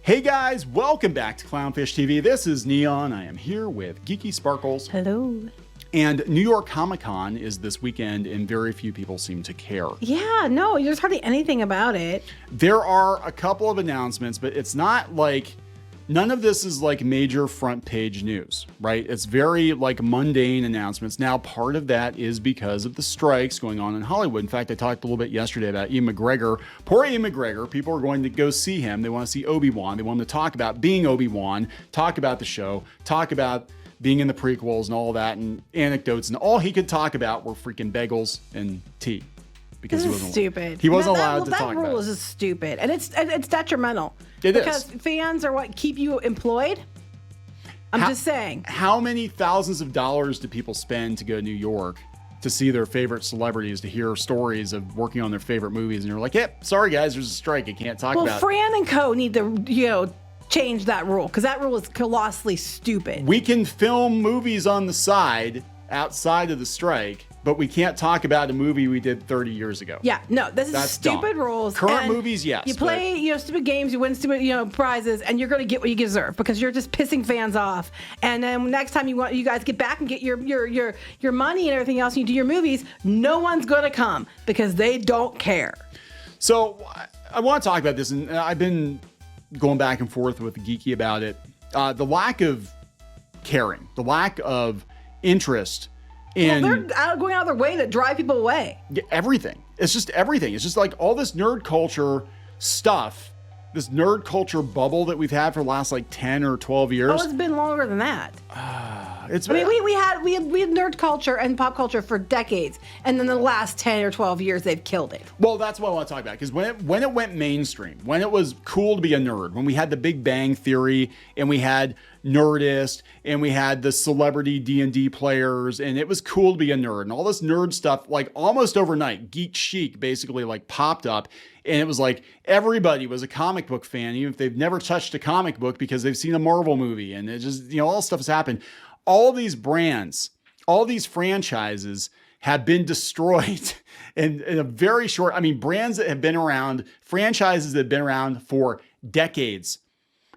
Hey guys, welcome back to Clownfish TV. This is Neon. I am here with Geeky Sparkles. Hello. And New York Comic Con is this weekend, and very few people seem to care. Yeah, no, there's hardly anything about it. There are a couple of announcements, but it's not like, none of this is like major front page news, right? It's very like mundane announcements. Now, part of that is because of the strikes going on in Hollywood. In fact, I talked a little bit yesterday about Ian McGregor. Poor Ian McGregor. People are going to go see him. They want to see Obi-Wan. They want him to talk about being Obi-Wan, talk about the show, talk about being in the prequels and all that, and anecdotes. And all he could talk about were freaking bagels and tea. Because this is stupid. He wasn't allowed to talk about it. That rule is just stupid, and it's detrimental. It is. Because fans are what keep you employed. I'm just saying. How many thousands of dollars do people spend to go to New York to see their favorite celebrities, to hear stories of working on their favorite movies? And you're like, yep, sorry guys, there's a strike. I can't talk about it. Well, Fran and Co. need to, change that rule, because that rule is colossally stupid. We can film movies on the side outside of the strike, but we can't talk about a movie we did 30 years ago. Yeah, no, this is stupid rules. Current movies, yes. You play, stupid games, you win stupid, prizes, and you're going to get what you deserve because you're just pissing fans off. And then next time you guys get back and get your money and everything else, and you do your movies, no one's going to come because they don't care. So I want to talk about this, and I've been going back and forth with Geeky about it. The lack of caring, the lack of interest in... Well, they're going out of their way to drive people away. Everything. It's just everything. It's just like all this nerd culture stuff, this nerd culture bubble that we've had for the last like 10 or 12 years. Oh, it's been longer than that. We had nerd culture and pop culture for decades, and then the last 10 or 12 years they've killed it. Well, that's what I want to talk about, because when it went mainstream, when it was cool to be a nerd, when we had the Big Bang Theory and we had Nerdist and we had the celebrity D&D players, and it was cool to be a nerd, and all this nerd stuff, like almost overnight, Geek Chic basically like popped up, and it was like everybody was a comic book fan, even if they've never touched a comic book because they've seen a Marvel movie, and it just, all this stuff has happened. All these brands, all these franchises have been destroyed in a very short, brands that have been around, franchises that have been around for decades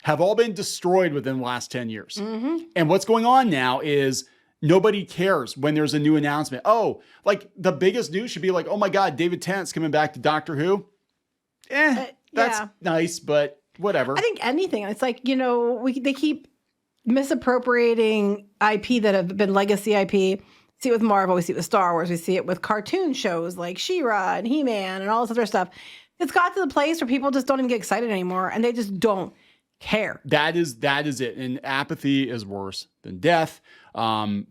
have all been destroyed within the last 10 years. Mm-hmm. And what's going on now is nobody cares when there's a new announcement. Oh, like the biggest news should be like, oh my God, David Tennant's coming back to Doctor Who. That's nice, but whatever. I think anything. It's like, they keep misappropriating IP that have been legacy IP. We see it with Marvel, we see it with Star Wars, we see it with cartoon shows like She-Ra and He-Man and all this other stuff. It's got to the place where people just don't even get excited anymore, and they just don't care. That is it. And apathy is worse than death.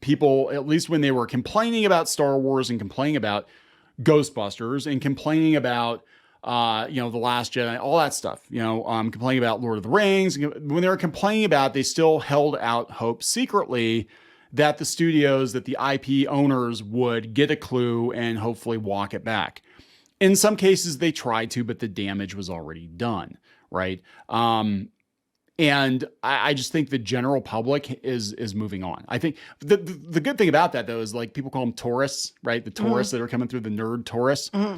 People, at least when they were complaining about Star Wars and complaining about Ghostbusters and complaining about The Last Jedi, all that stuff, complaining about Lord of the Rings. When they were complaining about it, they still held out hope secretly that the studios, that the IP owners would get a clue and hopefully walk it back. In some cases, they tried to, but the damage was already done, right? And I just think the general public is moving on. I think the good thing about that, though, is like people call them tourists, right? The tourists that are coming through, the nerd tourists. Mm-hmm.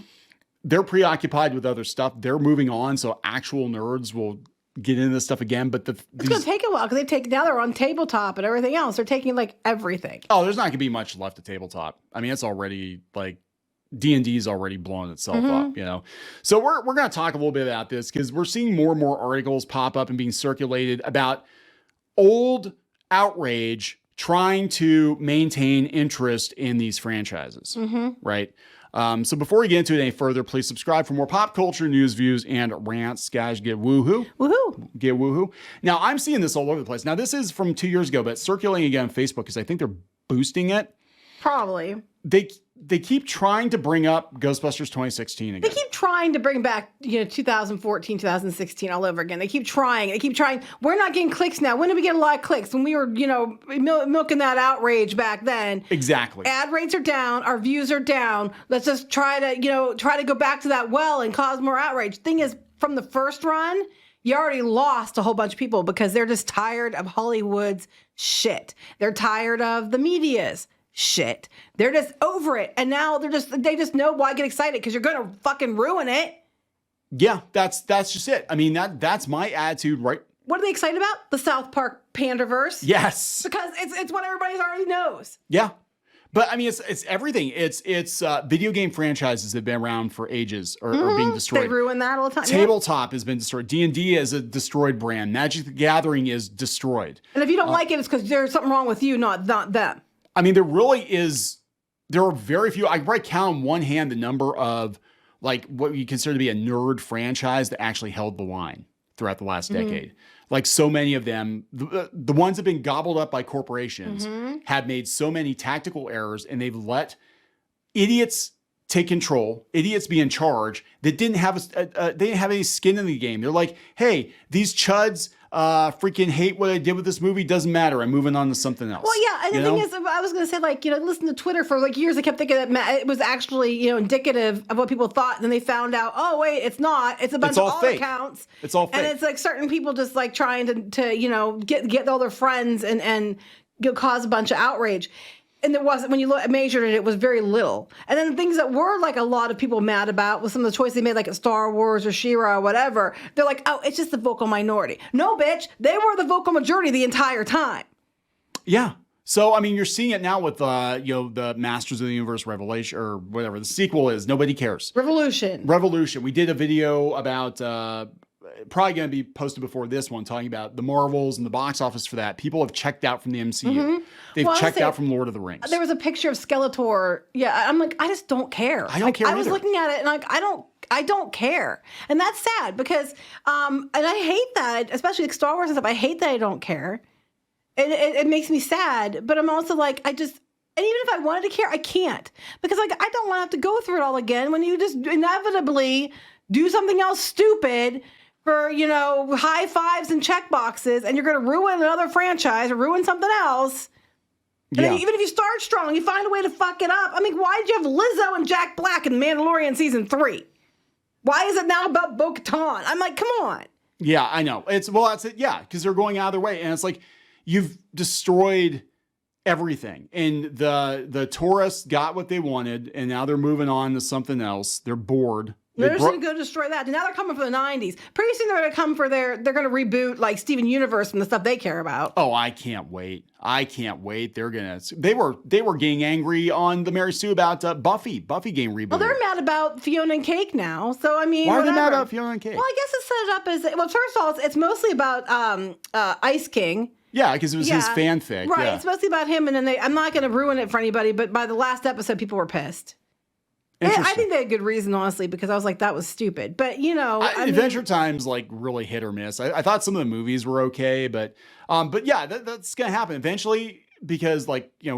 They're preoccupied with other stuff. They're moving on, so actual nerds will get into this stuff again. But it's going to take a while because now they're on tabletop and everything else. They're taking like everything. Oh, there's not going to be much left of tabletop. It's already like D&D's already blown itself up, So we're going to talk a little bit about this because we're seeing more and more articles pop up and being circulated about old outrage trying to maintain interest in these franchises, right? So before we get into it any further, please subscribe for more pop culture news, views, and rants. Guys, get woohoo. Woohoo. Get woohoo. Now, I'm seeing this all over the place. Now, this is from 2 years ago, but it's circulating again on Facebook because I think they're boosting it. Probably. They keep trying to bring up Ghostbusters 2016 again. They keep trying to bring back, 2014, 2016 all over again. They keep trying. We're not getting clicks now. When did we get a lot of clicks? When we were, milking that outrage back then. Exactly. Ad rates are down. Our views are down. Let's just try to go back to that well and cause more outrage. Thing is, from the first run, you already lost a whole bunch of people because they're just tired of Hollywood's shit. They're tired of the media's shit. They're just over it. And now they just know why get excited because you're going to fucking ruin it. Yeah, that's just it. I mean, that's my attitude, right? What are they excited about? The South Park Panderverse? Yes. Because it's what everybody already knows. Yeah. But I mean, it's everything. It's video game franchises that have been around for ages are being destroyed. They ruin that all the time. Tabletop has been destroyed. D&D is a destroyed brand. Magic the Gathering is destroyed. And if you don't like it, it's because there's something wrong with you, not them. I mean, there are very few. I could probably count on one hand the number of like what you consider to be a nerd franchise that actually held the line throughout the last decade. Like so many of them, the ones that have been gobbled up by corporations have made so many tactical errors, and they've let idiots take control, idiots be in charge that didn't have they didn't have any skin in the game. They're like, hey, these chuds freaking hate what I did with this movie. Doesn't matter. I'm moving on to something else. Well, yeah. And the thing is, I was going to say, like, listen to Twitter for like years. I kept thinking that it was actually, indicative of what people thought. And then they found out, oh, wait, it's not. It's a bunch of all accounts. It's all fake. And it's like certain people just like trying to get all their friends and cause a bunch of outrage. And there wasn't, when you measured it, it was very little. And then the things that were like a lot of people mad about with some of the choices they made, like at Star Wars or She-Ra or whatever, they're like, oh, it's just the vocal minority. No, bitch, they were the vocal majority the entire time. Yeah. So, I mean, you're seeing it now with, the Masters of the Universe Revelation or whatever the sequel is. Nobody cares. Revolution. We did a video about, probably going to be posted before this one, talking about the Marvels and the box office for that. People have checked out from the MCU. They've checked out from Lord of the Rings. There was a picture of Skeletor. Yeah, I'm like, I just don't care. I don't care either. I was looking at it and like, I don't care. And that's sad because, and I hate that, especially like Star Wars and stuff. I hate that I don't care. And it makes me sad, but I'm also like, and even if I wanted to care, I can't. Because like, I don't want to have to go through it all again when you just inevitably do something else stupid for, high fives and check boxes, and you're going to ruin another franchise or ruin something else. And even if you start strong, you find a way to fuck it up. I mean, why did you have Lizzo and Jack Black in Mandalorian season 3? Why is it now about Bo-Katan? I'm like, come on. Yeah, I know. That's it. Yeah, because they're going out of their way. And it's like, you've destroyed everything. And the tourists got what they wanted, and now they're moving on to something else. They're bored. They're just going to go destroy that. And now they're coming for the 90s. Pretty soon they're going to come for they're going to reboot like Steven Universe from the stuff they care about. Oh, I can't wait. They were getting angry on the Mary Sue about Buffy getting rebooted. Well, they're mad about Fiona and Cake now. So, I mean, why are they mad about Fiona and Cake? Well, I guess it's set up as, well, first of all, it's mostly about Ice King. Yeah, because it was his fanfic. Right, yeah. It's mostly about him. And then I'm not going to ruin it for anybody, but by the last episode, people were pissed. I think they had good reason, honestly, because I was like, that was stupid. But, Adventure Time's like really hit or miss. I thought some of the movies were okay, but yeah, that's going to happen eventually because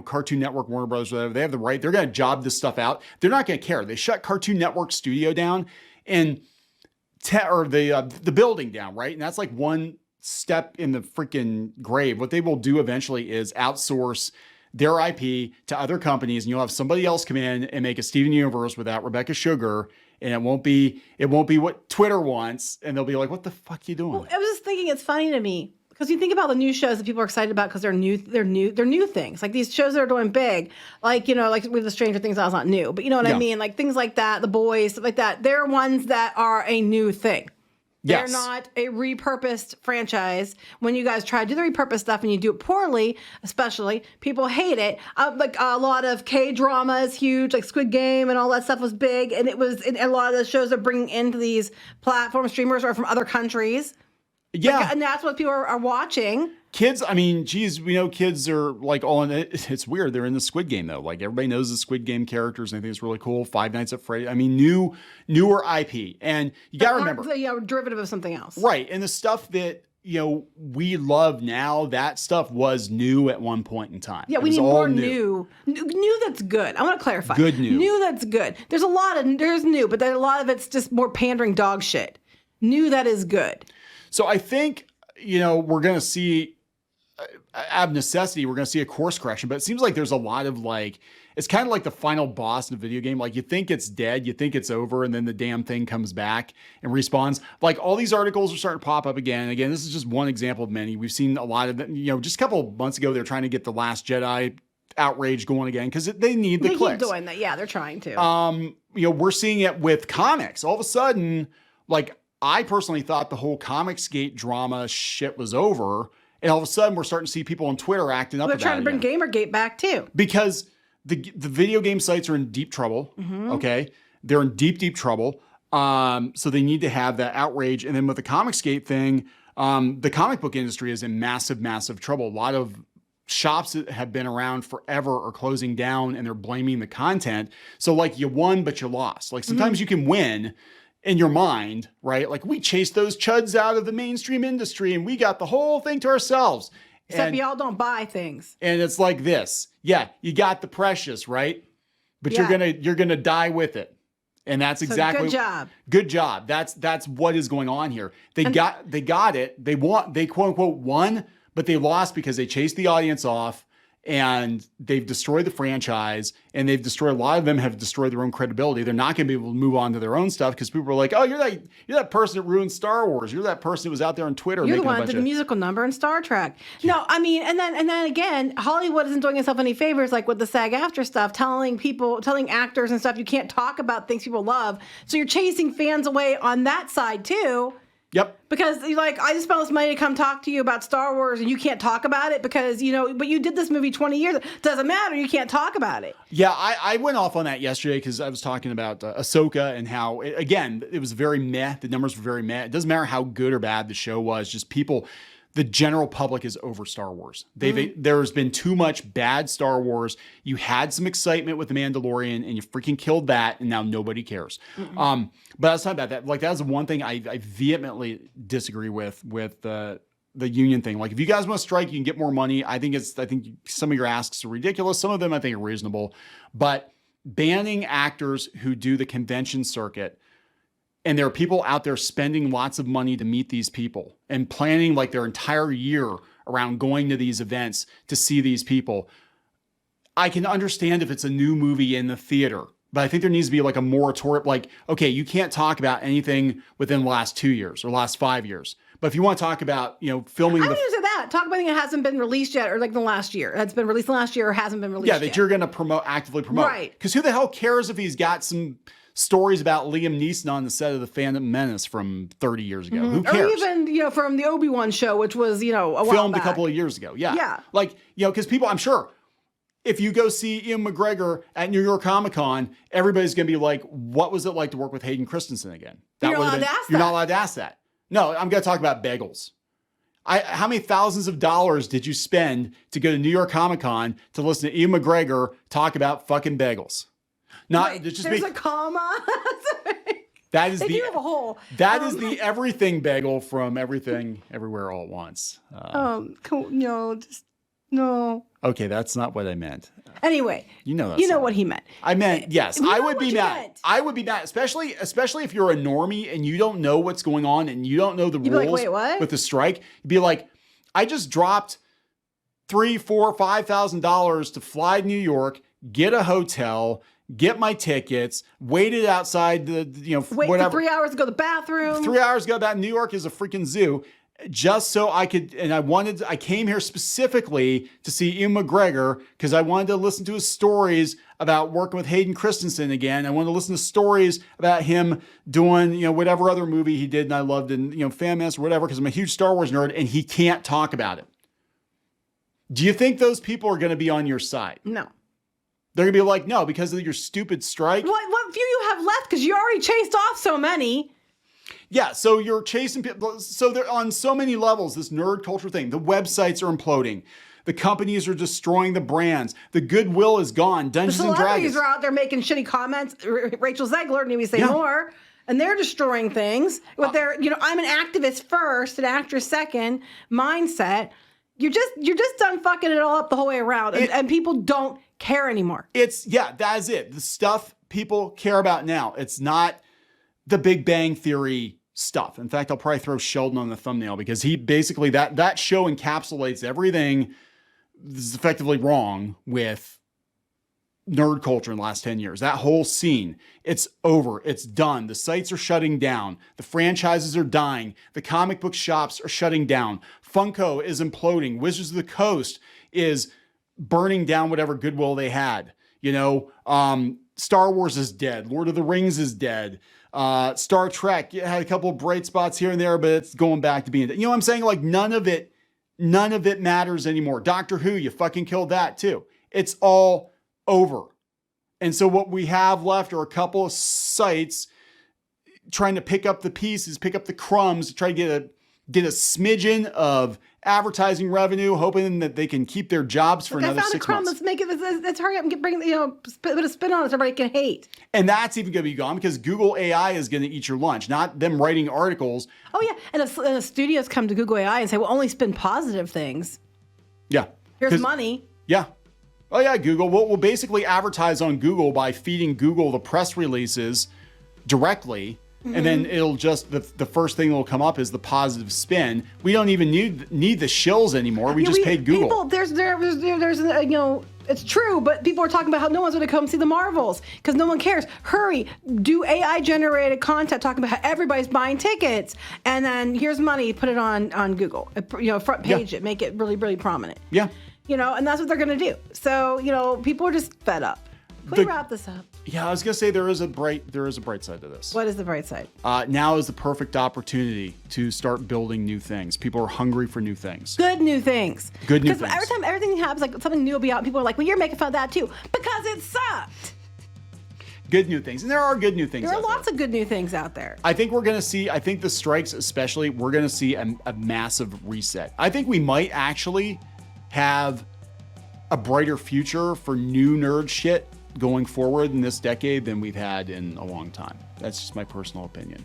Cartoon Network, Warner Brothers, whatever, they have the right. They're going to job this stuff out. They're not going to care. They shut Cartoon Network studio down and the building down, right? And that's like one step in the freaking grave. What they will do eventually is outsource their IP to other companies, and you'll have somebody else come in and make a Steven Universe without Rebecca Sugar, and it won't be what Twitter wants, and they'll be like, "What the fuck are you doing?" Well, I was just thinking, it's funny to me because you think about the new shows that people are excited about because they're new things. Like these shows that are doing big, like with the Stranger Things, that's not new, but you know what I mean, like things like that, The Boys, stuff like that. They're ones that are a new thing. They're not a repurposed franchise. When you guys try to do the repurposed stuff and you do it poorly, especially, people hate it. Like a lot of K-drama is huge, like Squid Game and all that stuff was big. And a lot of the shows are bringing into these platform streamers are from other countries. Yeah. And that's what people are watching. Kids, I mean, geez, we know kids are like all in it. It's weird. They're in the Squid Game though. Like everybody knows the Squid Game characters, and I think it's really cool. Five Nights at Freddy. I mean, newer IP, and you got to remember, derivative of something else, right? And the stuff that we love now, that stuff was new at one point in time. Yeah, we need more new that's good. I want to clarify. Good new that's good. There's new, but then a lot of it's just more pandering dog shit. New that is good. So I think we're gonna see. Ab necessity, we're going to see a course correction, but it seems like there's a lot of it's kind of like the final boss in a video game. Like you think it's dead, you think it's over, and then the damn thing comes back and respawns. Like all these articles are starting to pop up again and again. This is just one example of many. We've seen a lot of them, just a couple of months ago, they're trying to get the Last Jedi outrage going again because they need the clicks. Keep doing that. Yeah, they're trying to. We're seeing it with comics. All of a sudden, Like, I personally thought the whole Comicsgate drama shit was over. And all of a sudden, we're starting to see people on Twitter acting up They're about trying to bring again. Gamergate back too. Because the video game sites are in deep trouble. Okay. They're in deep trouble. So they need to have that outrage. And then with the Comicsgate thing, the comic book industry is in massive trouble. A lot of shops that have been around forever are closing down and they're blaming the content. So like you won, but you lost. Like sometimes you can win in your mind, right? Like we chased those chuds out of the mainstream industry and we got the whole thing to ourselves. Except y'all don't buy things. And it's like this. Yeah, you got the precious, right? But you're gonna die with it. And that's exactly good job. Good job. That's what is going on here. They got it. They quote unquote won, but they lost because they chased the audience off and they've destroyed the franchise and they've destroyed, a lot of them have destroyed their own credibility. They're not going to be able to move on to their own stuff because people are like, oh, you're that person that ruined Star Wars. You're that person that was out there on Twitter. You're the making one that did the musical number in Star Trek. No, I mean, and then again, Hollywood isn't doing itself any favors, like with the SAG-AFTRA stuff, telling actors and stuff, you can't talk about things people love. So you're chasing fans away on that side too. Yep. Because you're like, I just spent this money to come talk to you about Star Wars and you can't talk about it because, but you did this movie 20 years. Doesn't matter. You can't talk about it. Yeah, I went off on that yesterday because I was talking about Ahsoka and how, again, it was very meh. The numbers were very meh. It doesn't matter how good or bad the show was. Just the general public is over Star Wars. There's been too much bad Star Wars. You had some excitement with The Mandalorian and you freaking killed that and now nobody cares. But I was talking about that. Like, that's one thing I vehemently disagree with the union thing. Like, if you guys want to strike, you can get more money. I think some of your asks are ridiculous. Some of them I think are reasonable. But banning actors who do the convention circuit, and there are people out there spending lots of money to meet these people and planning like their entire year around going to these events to see these people. I can understand if it's a new movie in the theater, but I think there needs to be like a moratorium. Like, okay, you can't talk about anything within the last 2 years or last 5 years. But if you want to talk about, filming, I would say that. Talk about anything that hasn't been released yet, or like the last year. That's been released last year or hasn't been released yet. Yeah, that you're going to actively promote. Right. Because who the hell cares if he's got some stories about Liam Neeson on the set of The Phantom Menace from 30 years ago. Who cares? Or even, from the Obi-Wan show, which was, a while filmed back. a couple of years ago. Yeah. Yeah. Like, because people, I'm sure, if you go see Ian McGregor at New York Comic Con, everybody's going to be like, what was it like to work with Hayden Christensen again? You're not allowed to ask that. You're not allowed to ask that. No, I'm going to talk about bagels. How many thousands of dollars did you spend to go to New York Comic Con to listen to Ian McGregor talk about fucking bagels? Wait, there's a comma. That is they do have a hole. That is the everything bagel from Everything Everywhere All at Once. No. Okay, that's not what I meant. Anyway, you know what he meant. I meant, yes, I would be mad. Meant. I would be mad, especially if you're a normie and you don't know what's going on and you don't know the rules like, wait, what? with the strike. You'd be like, I just dropped $3,000, $4,000, $5,000 to fly to New York, get a hotel, get my tickets, waited outside wait whatever. For 3 hours to go to the bathroom. 3 hours to go back. New York is a freaking zoo. Just so I could, and I came here specifically to see Ian McGregor because I wanted to listen to his stories about working with Hayden Christensen again. I wanted to listen to stories about him doing, whatever other movie he did and I loved and, Fan Menace or whatever, because I'm a huge Star Wars nerd and he can't talk about it. Do you think those people are going to be on your side? No. They're going to be like, no, because of your stupid strike. What few you have left? Because you already chased off so many. Yeah, so you're chasing people. So they're on so many levels, this nerd culture thing. The websites are imploding. The companies are destroying the brands. The goodwill is gone. Dungeons and Dragons. The celebrities are out there making shitty comments. Rachel Zegler, need we say more? And they're destroying things with their, I'm an activist first, an actress second mindset. You're just done fucking it all up the whole way around. And people don't care anymore. That is it. The stuff people care about now. It's not the Big Bang Theory stuff. In fact, I'll probably throw Sheldon on the thumbnail because he basically, that show encapsulates everything that's effectively wrong with nerd culture in the last 10 years. That whole scene, it's over. It's done. The sites are shutting down. The franchises are dying. The comic book shops are shutting down. Funko is imploding. Wizards of the Coast is burning down whatever goodwill they had. Star Wars is dead. Lord of the Rings is dead. Star Trek had a couple of bright spots here and there, but it's going back to being, you know what I'm saying? Like none of it matters anymore. Doctor Who, you fucking killed that too. It's all over. And so what we have left are a couple of sites trying to pick up the pieces, pick up the crumbs, to try to get a smidgen of advertising revenue, hoping that they can keep their jobs for another 6 months. Let's make it. Let's hurry up and bring put a spin on it so everybody can hate. And that's even going to be gone because Google AI is going to eat your lunch, not them writing articles. Oh yeah, and if studios come to Google AI and say, "Well, only spin positive things." Yeah, here's money. Yeah. Oh yeah, Google. We'll basically advertise on Google by feeding Google the press releases directly. And then it'll just, the first thing that will come up is the positive spin. We don't even need the shills anymore. We just paid Google. People, there's it's true, but people are talking about how no one's going to come see the Marvels because no one cares. Hurry, do AI generated content talking about how everybody's buying tickets, and then here's money, put it on Google. Front page it, make it really, really prominent. Yeah. And that's what they're going to do. So, people are just fed up. Can we wrap this up? Yeah, I was gonna say there is a bright side to this. What is the bright side? Now is the perfect opportunity to start building new things. People are hungry for new things. Good new things. Good new things. Because every time everything happens, like something new will be out, and people are like, "Well, you're making fun of that too," because it sucked. Good new things, and there are good new things. There are lots of good new things out there. I think we're gonna see. I think the strikes, especially, we're gonna see a massive reset. I think we might actually have a brighter future for new nerd shit going forward in this decade than we've had in a long time. That's just my personal opinion.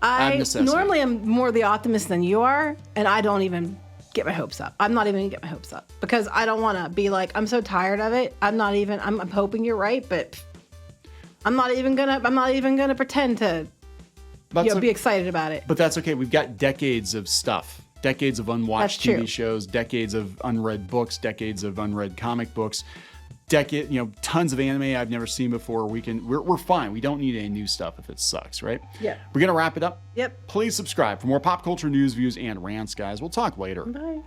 I normally am more the optimist than you are, and I don't even get my hopes up. I'm not even gonna get my hopes up because I don't want to be like, I'm so tired of it. I'm hoping you're right, but I'm not even gonna pretend to be excited about it. But that's okay. We've got decades of stuff. Decades of unwatched TV shows, decades of unread books, decades of unread comic books. Tons of anime I've never seen before. We're fine. We don't need any new stuff if it sucks, right? Yeah. We're gonna wrap it up. Yep. Please subscribe for more pop culture news, views, and rants, guys. We'll talk later. Bye.